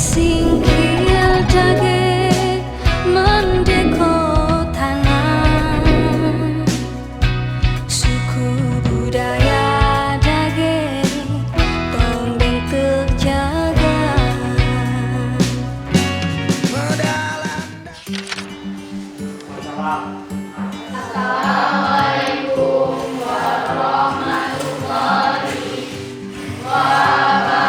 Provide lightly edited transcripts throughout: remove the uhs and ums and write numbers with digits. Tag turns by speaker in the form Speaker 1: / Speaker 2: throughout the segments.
Speaker 1: singkil dage mendeko tanah suku budaya dage tondeng terjaga.
Speaker 2: Assalamualaikum warahmatullahi wabarakatuh.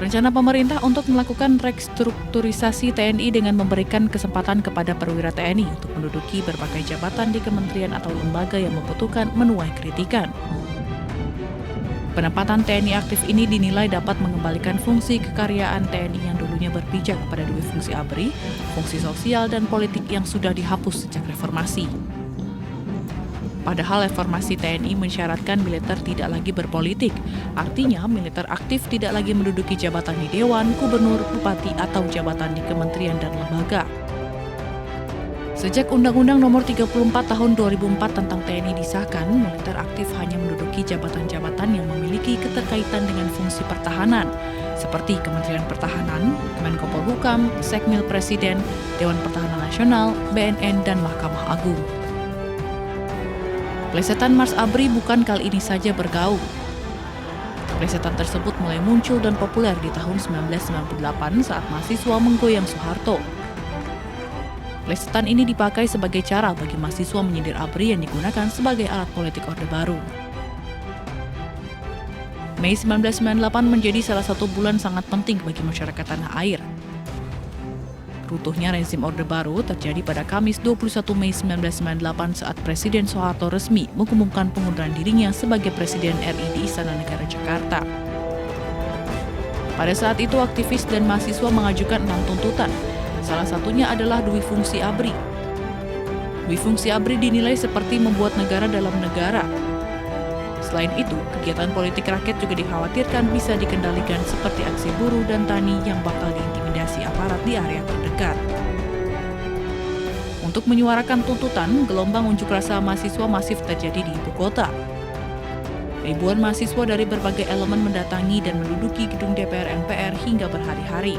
Speaker 3: Rencana pemerintah untuk melakukan restrukturisasi TNI dengan memberikan kesempatan kepada perwira TNI untuk menduduki berbagai jabatan di kementerian atau lembaga yang membutuhkan menuai kritikan. Penempatan TNI aktif ini dinilai dapat mengembalikan fungsi kekaryaan TNI yang dulunya berpijak pada dua fungsi ABRI, fungsi sosial dan politik yang sudah dihapus sejak reformasi. Padahal reformasi TNI mensyaratkan militer tidak lagi berpolitik, artinya militer aktif tidak lagi menduduki jabatan di dewan, gubernur, bupati, atau jabatan di kementerian dan lembaga. Sejak Undang-Undang Nomor 34 Tahun 2004 tentang TNI disahkan, militer aktif hanya menduduki jabatan-jabatan yang memiliki keterkaitan dengan fungsi pertahanan, seperti Kementerian Pertahanan, Menko Polhukam, Sekmil Presiden, Dewan Pertahanan Nasional, BNN, dan Mahkamah Agung. Plesetan Mars ABRI bukan kali ini saja bergaung. Plesetan tersebut mulai muncul dan populer di tahun 1998 saat mahasiswa menggoyang Soeharto. Plesetan ini dipakai sebagai cara bagi mahasiswa menyindir ABRI yang digunakan sebagai alat politik Orde Baru. Mei 1998 menjadi salah satu bulan sangat penting bagi masyarakat tanah air. Runtuhnya rezim Orde Baru terjadi pada Kamis 21 Mei 1998 saat Presiden Soeharto resmi mengumumkan pengunduran dirinya sebagai Presiden RI di Istana Negara Jakarta. Pada saat itu aktivis dan mahasiswa mengajukan 6 tuntutan. Salah satunya adalah dui fungsi ABRI. Dui fungsi ABRI dinilai seperti membuat negara dalam negara. Selain itu, kegiatan politik rakyat juga dikhawatirkan bisa dikendalikan seperti aksi buruh dan tani yang bakal diintimidasi aparat di area terdekat. Untuk menyuarakan tuntutan, gelombang unjuk rasa mahasiswa masif terjadi di ibu kota. Ribuan mahasiswa dari berbagai elemen mendatangi dan menduduki gedung DPR MPR hingga berhari-hari.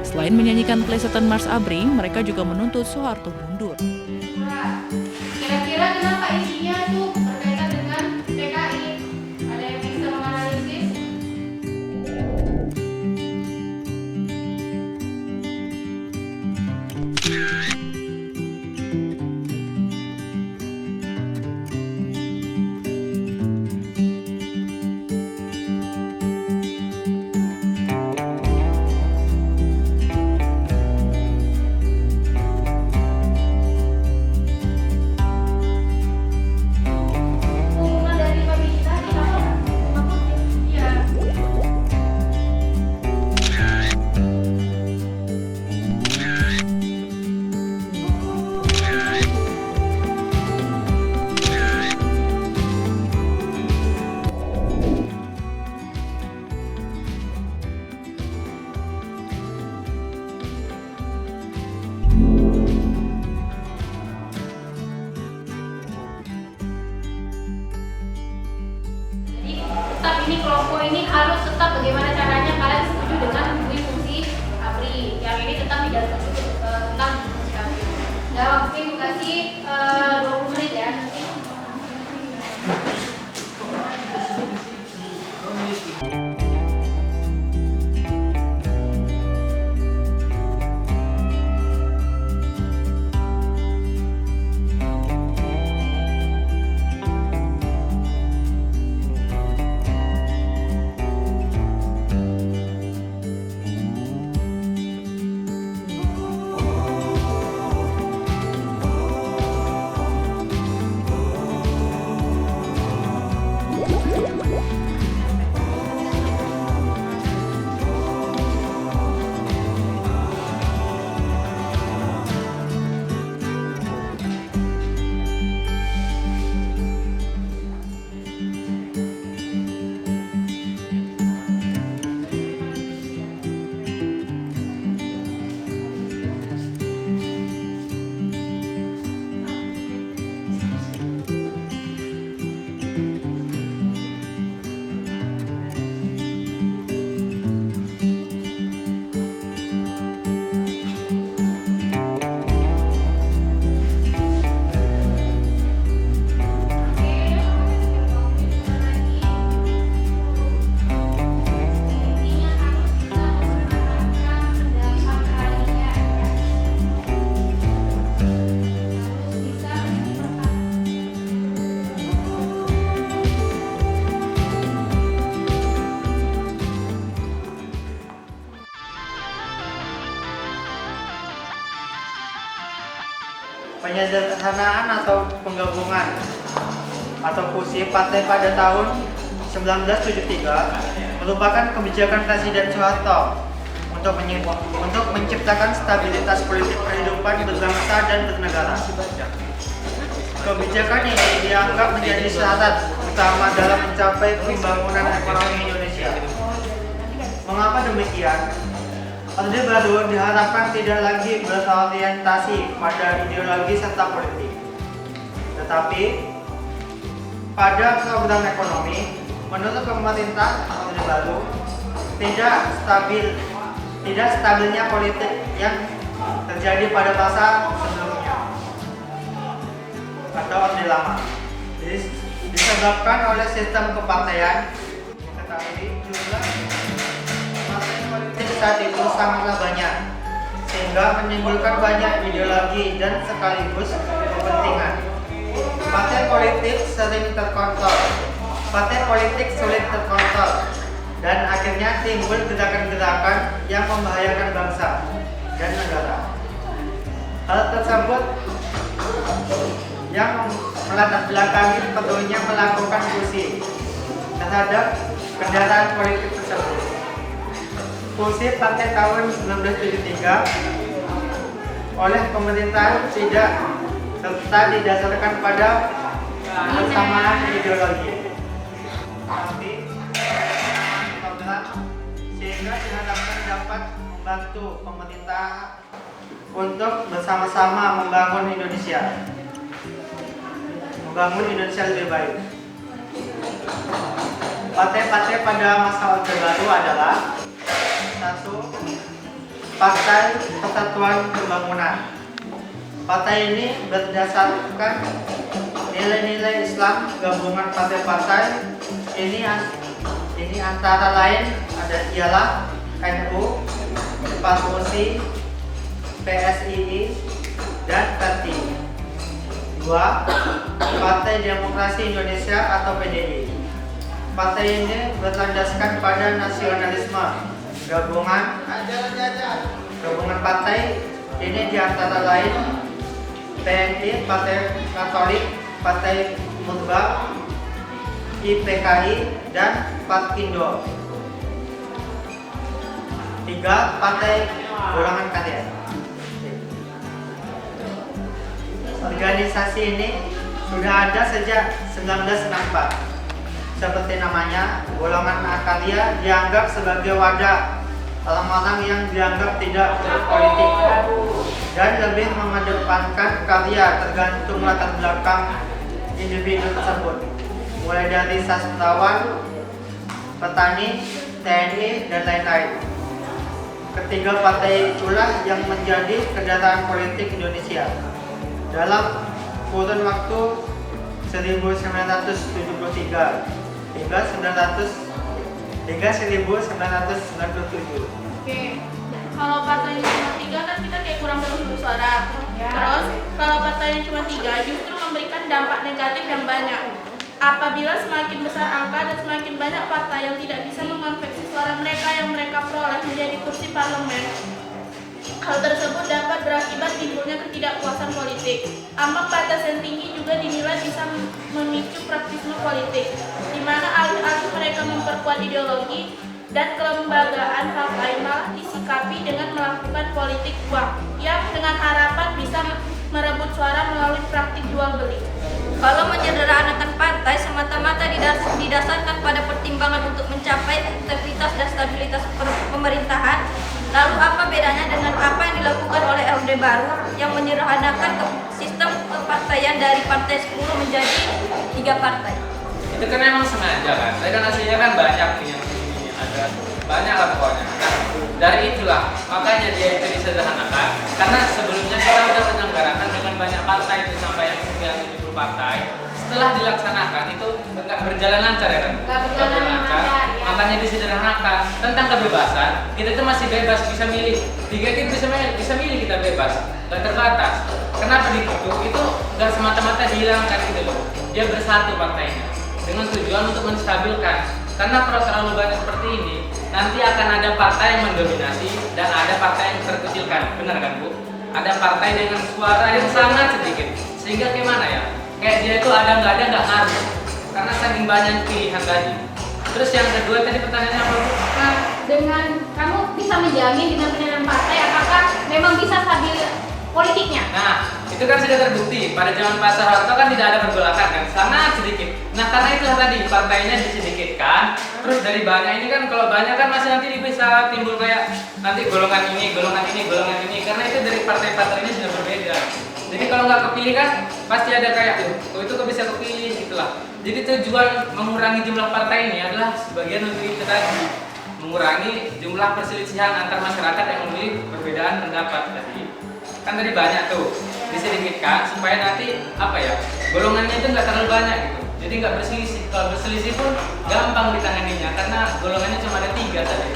Speaker 3: Selain menyanyikan plesetan Mars ABRI, mereka juga menuntut Soeharto mundur.
Speaker 2: Kira-kira kenapa isinya tuh berkaitan dengan PKI? Ada yang bisa menganalisis?
Speaker 4: Penyederhanaan atau penggabungan atau fusi partai pada tahun 1973 merupakan kebijakan Presiden Soeharto untuk menciptakan stabilitas politik kehidupan berbangsa dan bernegara. Kebijakan ini dianggap menjadi syarat utama dalam mencapai pembangunan ekonomi Indonesia. Mengapa demikian? Orde Baru diharapkan tidak lagi berorientasi pada ideologi serta politik, tetapi pada program ekonomi. Menurut pemerintah Orde Baru, tidak stabilnya politik yang terjadi pada masa sebelumnya atau Orde Lama disebabkan oleh sistem kepartaian. Tetapi jumlah partai politik saat itu sangatlah banyak, sehingga menimbulkan banyak ideologi dan sekaligus kepentingan. Partai politik sulit terkontrol, dan akhirnya timbul gerakan-gerakan yang membahayakan bangsa dan negara. Hal tersebut yang melatar belakangi perlunya melakukan fusi terhadap kendaraan politik tersebut. Fusi partai tahun 1973 oleh pemerintah tidak serta didasarkan pada persamaan ideologi, tapi program sehingga diharapkan dapat membantu pemerintah untuk bersama-sama membangun Indonesia lebih baik. Partai-partai pada masa Orde Baru adalah: 1. Partai Persatuan Pembangunan. Partai ini berdasarkan nilai-nilai Islam. Gabungan partai-partai ini antara lain ialah NU, PASUSI, PSII, dan PERTI. 2. Partai Demokrasi Indonesia atau PDI. Partai ini berlandaskan pada nasionalisme. Gabungan partai ini diantara lain PNI, Partai Katolik, Partai Murba, IPKI, dan Partindo. 3. Partai Golongan Karya. Organisasi ini sudah ada sejak 1964. Seperti namanya, golongan karya dianggap sebagai wadah orang-orang yang dianggap tidak berpolitik dan lebih mengedepankan karya tergantung latar belakang individu tersebut, mulai dari sastrawan, petani, TNI, dan lain-lain. Ketiga, partai itulah yang menjadi kendaraan politik Indonesia dalam kurun waktu 1973 hingga 1997.
Speaker 2: Oke, kalau partainya cuma 3 kan kita kayak kurang dari suara. Terus kalau partainya cuma 3 justru memberikan dampak negatif yang banyak. Apabila semakin besar angka dan semakin banyak partai yang tidak bisa mengonversi suara mereka yang mereka peroleh menjadi kursi parlemen, hal tersebut dapat berakibat timbulnya ketidakpuasan politik. Ambang batas yang tinggi juga dinilai bisa memicu praktisme politik, di mana alih-alih mereka memperkuat ideologi dan kelembagaan partai malah disikapi dengan melakukan politik uang yang dengan harapan bisa merebut suara melalui praktik jual beli.
Speaker 5: Kalau menyederhanakan partai semata-mata didasarkan pada pertimbangan untuk mencapai integritas dan stabilitas pemerintahan, lalu apa bedanya dengan apa yang dilakukan oleh Orde Baru yang menyederhanakan sistem kepartaian dari partai 10 menjadi 3 partai?
Speaker 6: Itu kan emang sengaja kan, tapi kan hasilnya kan banyak nih yang ini ada banyak lah pokoknya. Nah, dari itulah makanya dia itu disederhanakan, karena sebelumnya kita udah menyelenggarakan dengan banyak partai itu sampai yang 70 partai. Setelah dilaksanakan itu nggak berjalan lancar ya kan?
Speaker 2: Nggak berjalan lancar, ya.
Speaker 6: Makanya disederhanakan tentang kebebasan. Kita itu masih bebas bisa milih. 3 itu bisa milih kita bebas, nggak terbatas. Kenapa ditutup? Itu nggak semata-mata dihilangkan gitu loh. Dia bersatu partainya dengan tujuan untuk menstabilkan. Karena kalau terlalu banyak seperti ini, nanti akan ada partai yang mendominasi dan ada partai yang terkecilkan. Benar kan Bu? ada partai dengan suara yang sangat sedikit, sehingga gimana ya, kayak dia itu ada nggak ngaruh karena saking banyak pilihan tadi. Terus yang kedua tadi pertanyaannya apa, Bu?
Speaker 7: Nah, dengan kamu bisa menjamin dengan penilaian partai apakah memang bisa stabil politiknya?
Speaker 6: Nah, itu kan sudah terbukti pada zaman Pak Soeharto kan tidak ada pergolakan kan, sangat sedikit. Nah, karena itulah tadi partainya disedikitkan. Terus dari banyak ini kan, kalau banyak kan masih nanti bisa timbul kayak nanti golongan ini, karena itu dari partai-partai ini sudah berbeda. Jadi kalau nggak kepilih kan pasti ada kayak, oh itu kok bisa kepilih gitulah. Jadi tujuan mengurangi jumlah partai ini adalah sebagian untuk itu tadi, mengurangi jumlah perselisihan antar masyarakat yang memiliki perbedaan pendapat tadi. Kan tadi banyak tuh, disedikitkan supaya nanti apa ya, golongannya itu nggak terlalu banyak gitu. Jadi nggak berselisih. Kalau berselisih pun gampang ditanganinya karena golongannya cuma ada 3 tadi.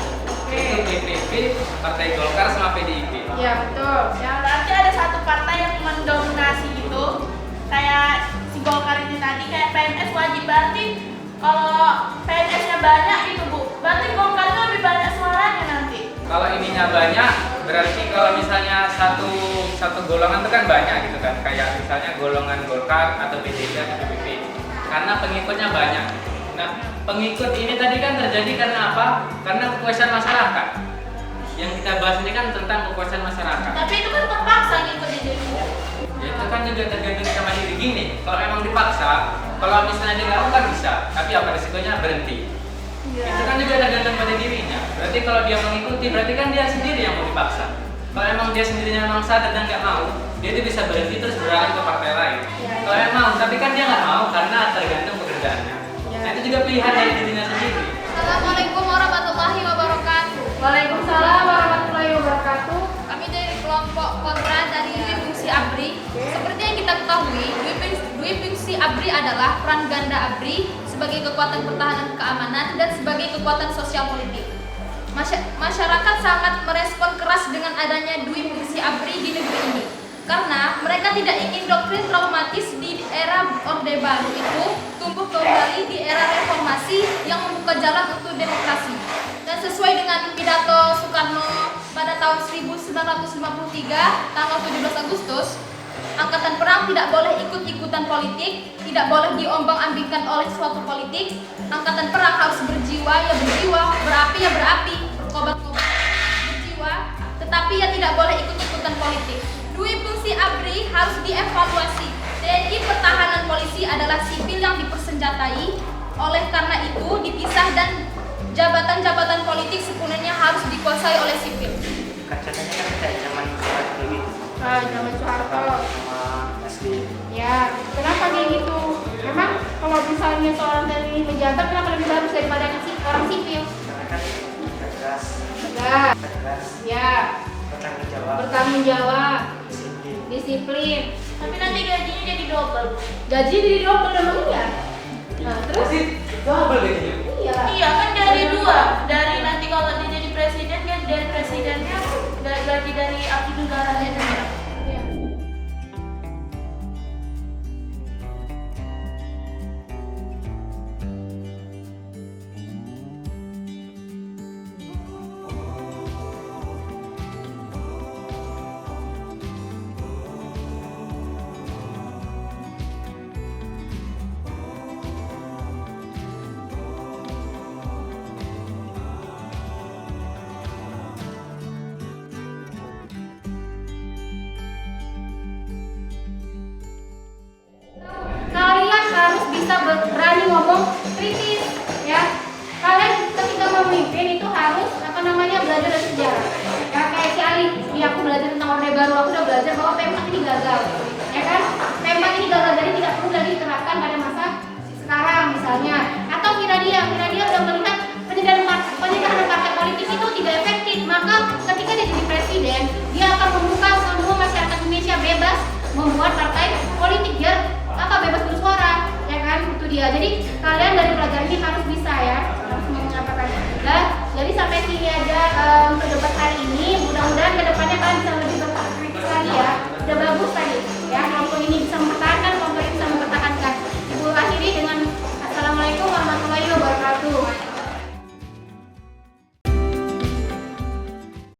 Speaker 6: Itu PPP, Partai Golkar sama PDIP.
Speaker 7: Ya betul.
Speaker 2: Ya berarti ada satu partai yang mendominasi gitu. Kayak si Golkar ini tadi kayak PNS wajib, berarti kalau PNS-nya banyak gitu Bu, berarti Golkar itu lebih banyak suaranya nanti.
Speaker 6: Kalau ininya banyak, berarti kalau misalnya satu golongan itu kan banyak gitu kan, kayak misalnya golongan Golkar atau PDIP atau PPP, karena pengikutnya banyak. Nah, pengikut ini tadi kan terjadi karena apa? Karena kepuasan masyarakat. Yang kita bahas ini kan tentang kepuasan masyarakat.
Speaker 2: Tapi itu kan terpaksa ngikutin diri.
Speaker 6: Ya, itu kan juga tergantung sama diri gini. Kalau emang dipaksa, kalau misalnya dia nggak mau kan bisa, tapi apa risikonya berhenti. Itu kan juga tergantung pada dirinya. Berarti kalau dia mengikuti, berarti kan dia sendiri yang mau dipaksa. Kalau emang dia sendirinya memang sadar dan nggak mau, dia itu bisa berhenti terus beralih ke partai lain. Kalau yang mau, tapi kan dia nggak mau karena tergantung pekerjaannya. Nah itu juga pilihan dari dirinya sendiri.
Speaker 5: Assalamualaikum warahmatullahi wabarakatuh.
Speaker 7: Waalaikumsalam warahmatullahi wabarakatuh.
Speaker 5: Kami dari kelompok kontra dari Dwi Fungsi ABRI. Seperti yang kita ketahui, Dwi Fungsi ABRI adalah peran ganda ABRI sebagai kekuatan pertahanan keamanan dan sebagai kekuatan sosial politik. Masyarakat sangat merespon keras dengan adanya Dwi Fungsi ABRI di negeri ini, karena mereka tidak ingin doktrin traumatis di era Orde Baru itu tumbuh kembali di era reformasi yang membuka jalan untuk demokrasi. Dan sesuai dengan pidato Soekarno pada tahun 1953 tanggal 17 Agustus, Angkatan Perang tidak boleh ikut-ikutan politik, tidak boleh diombang-ambingkan oleh suatu politik. Angkatan Perang harus berjiwa, ya berjiwa, berapi, ya berapi, berkobar-kobar, berjiwa, tetapi ya tidak boleh ikut-ikutan politik. Dwi Fungsi ABRI harus dievaluasi. TNI pertahanan polisi adalah sipil yang dipersenjatai, oleh karena itu dipisah dan jabatan-jabatan politik sepenuhnya harus dikuasai oleh sipil.
Speaker 4: Katanya kan kayak zaman Soeharto gitu.
Speaker 7: Zaman Soeharto.
Speaker 4: Sama SD.
Speaker 7: Ya, kenapa kayak gitu? Memang kalau misalnya seorang TNI menjabat, kenapa lebih bagus daripada orang sipil?
Speaker 4: Karena kan tegas,
Speaker 7: Tegas. Ya, bertanggung jawab, disiplin.
Speaker 2: Tapi nanti gajinya jadi double.
Speaker 7: Gaji jadi double memang iya. Nah, terus
Speaker 6: Double gajinya.
Speaker 7: iya.
Speaker 2: Iya kan dari 2. Dari nanti kalau dia jadi presiden kan dari presidennya gaji dari abdi negaranya juga.
Speaker 7: Iya. Kalian harus bisa berani ngomong kritis, ya. Kalian ketika memimpin itu harus belajar dari sejarah. Ya kayak si Ali, aku belajar tentang Orde Baru, aku udah belajar bahwa Pemkab ini gagal, ya kan? Pemkab ini gagal, jadi tidak perlu lagi diterapkan pada masa sekarang misalnya. Atau Miradia udah melihat penyedaran partai politik itu tidak efektif, maka ketika dia jadi presiden, dia akan membuka semua masyarakat Indonesia bebas membuat partai politik biar bebas bersuara, ya kan? Itu dia. Jadi kalian dari pelajaran ini harus bisa ya, harus mengapakan. Dan jadi sampai sini aja untuk debat hari ini. Mudah-mudahan kedepannya kalian bisa lebih berkritis lagi ya. Udah bagus tadi